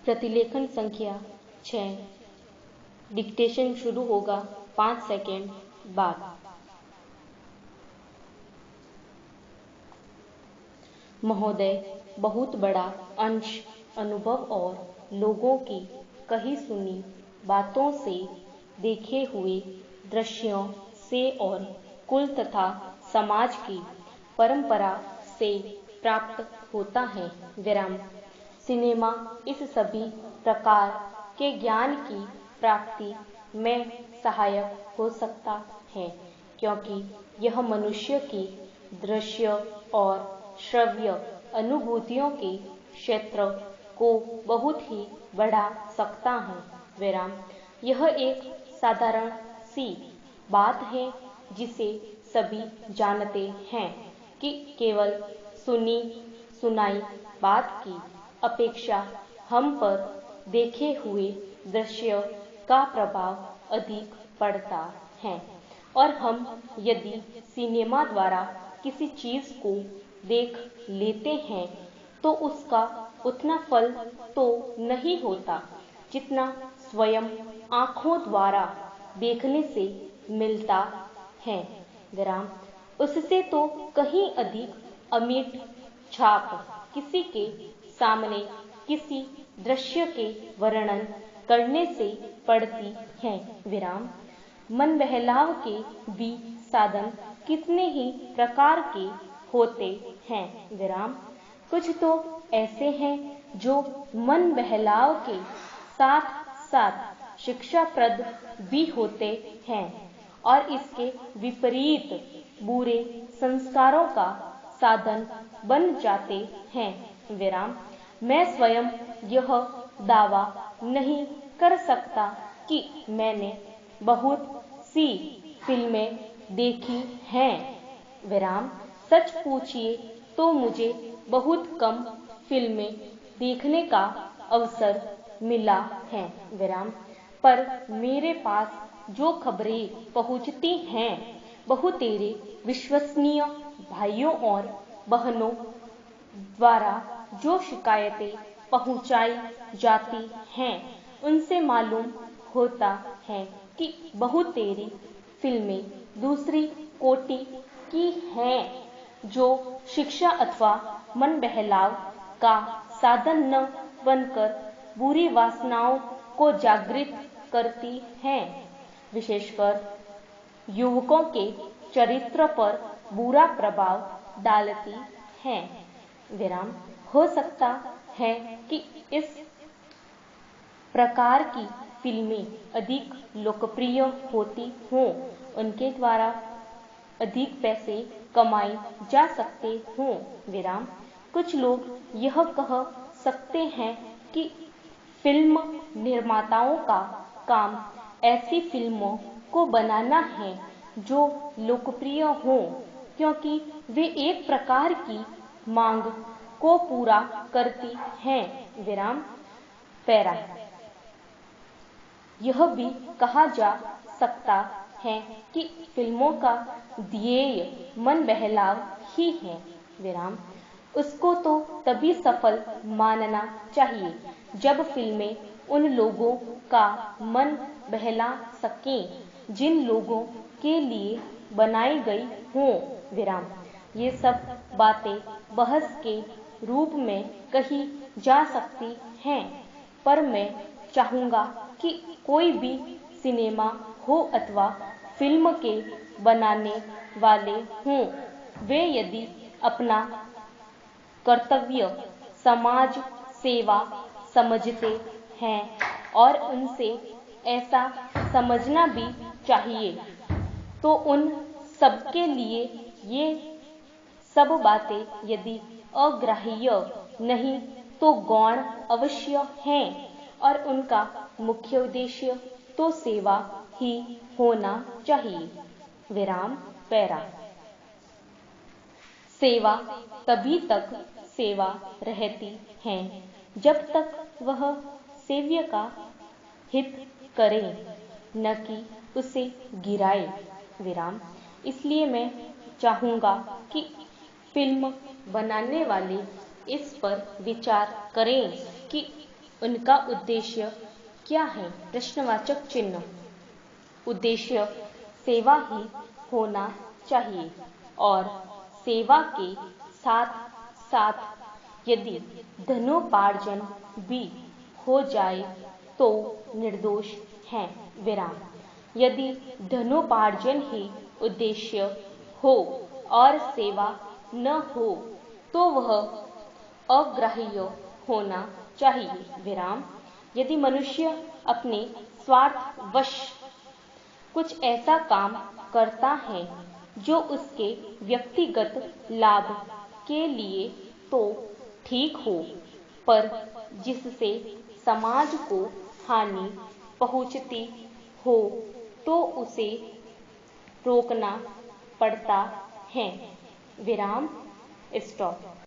प्रतिलेखन संख्या 6। डिक्टेशन शुरू होगा 5 सेकेंड बाद। महोदय, बहुत बड़ा अंश अनुभव और लोगों की कही सुनी बातों से, देखे हुए दृश्यों से और कुल तथा समाज की परंपरा से प्राप्त होता है। सिनेमा इस सभी प्रकार के ज्ञान की प्राप्ति में सहायक हो सकता है, क्योंकि यह मनुष्य की दृश्य और श्रव्य अनुभूतियों के क्षेत्र को बहुत ही बढ़ा सकता है। यह एक साधारण सी बात है जिसे सभी जानते हैं कि केवल सुनी सुनाई बात की अपेक्षा हम पर देखे हुए दृश्य का प्रभाव अधिक पड़ता है, और हम यदि सिनेमा द्वारा किसी चीज को देख लेते हैं तो उसका उतना फल तो नहीं होता जितना स्वयं आँखों द्वारा देखने से मिलता है। उससे तो कहीं अधिक अमिट छाप किसी के सामने किसी दृश्य के वर्णन करने से पड़ती है। मन बहलाव के भी साधन कितने ही प्रकार के होते हैं। कुछ तो ऐसे हैं जो मन बहलाव के साथ साथ शिक्षाप्रद भी होते हैं और इसके विपरीत बुरे संस्कारों का साधन बन जाते हैं। मैं स्वयं यह दावा नहीं कर सकता कि मैंने बहुत सी फिल्में देखी हैं। सच पूछिए तो मुझे बहुत कम फिल्में देखने का अवसर मिला है। पर मेरे पास जो खबरें पहुंचती हैं वह तेरे विश्वसनीय भाइयों और बहनों द्वारा जो शिकायतें पहुंचाई जाती हैं उनसे मालूम होता है कि बहुत तेरी फिल्में दूसरी कोटि की हैं, जो शिक्षा अथवा मन बहलाव का साधन न बनकर बुरी वासनाओं को जागृत करती हैं, विशेषकर युवकों के चरित्र पर बुरा प्रभाव डालती हैं। हो सकता है कि इस प्रकार की फिल्में अधिक लोकप्रिय होती हों, उनके द्वारा अधिक पैसे कमाए जा सकते हों। कुछ लोग यह कह सकते हैं कि फिल्म निर्माताओं का काम ऐसी फिल्मों को बनाना है जो लोकप्रिय हों, क्योंकि वे एक प्रकार की मांग को पूरा करती हैं। पैरा यह भी कहा जा सकता है कि फिल्मों का ध्येय मन बहलाव ही है। उसको तो तभी सफल मानना चाहिए जब फिल्में उन लोगों का मन बहला सकें जिन लोगों के लिए बनाई गई हों। ये सब बातें बहस के रूप में कही जा सकती हैं, पर मैं चाहूँगा कि कोई भी सिनेमा हो अथवा फिल्म के बनाने वाले हों, वे यदि अपना कर्तव्य समाज सेवा समझते हैं, और उनसे ऐसा समझना भी चाहिए, तो उन सबके लिए ये सब बातें यदि अग्राह्य नहीं तो गौण अवश्य हैं, और उनका मुख्य उद्देश्य तो सेवा ही होना चाहिए। पैरा सेवा तभी तक सेवा रहती है जब तक वह सेव्य का हित करे, न कि उसे गिराए। इसलिए मैं चाहूँगा कि फिल्म बनाने वाले इस पर विचार करें कि उनका उद्देश्य क्या है? प्रश्नवाचक चिन्ह। उद्देश्य सेवा ही होना चाहिए और सेवा के साथ साथ यदि धनोपार्जन भी हो जाए तो निर्दोष हैं। विराम। यदि धनोपार्जन ही उद्देश्य हो और सेवा न हो तो वह अग्राह्य होना चाहिए। विराम। यदि मनुष्य अपने स्वार्थवश कुछ ऐसा काम करता है जो उसके व्यक्तिगत लाभ के लिए तो ठीक हो, पर जिससे समाज को हानि पहुंचती हो तो उसे रोकना पड़ता है। विराम। स्टॉप।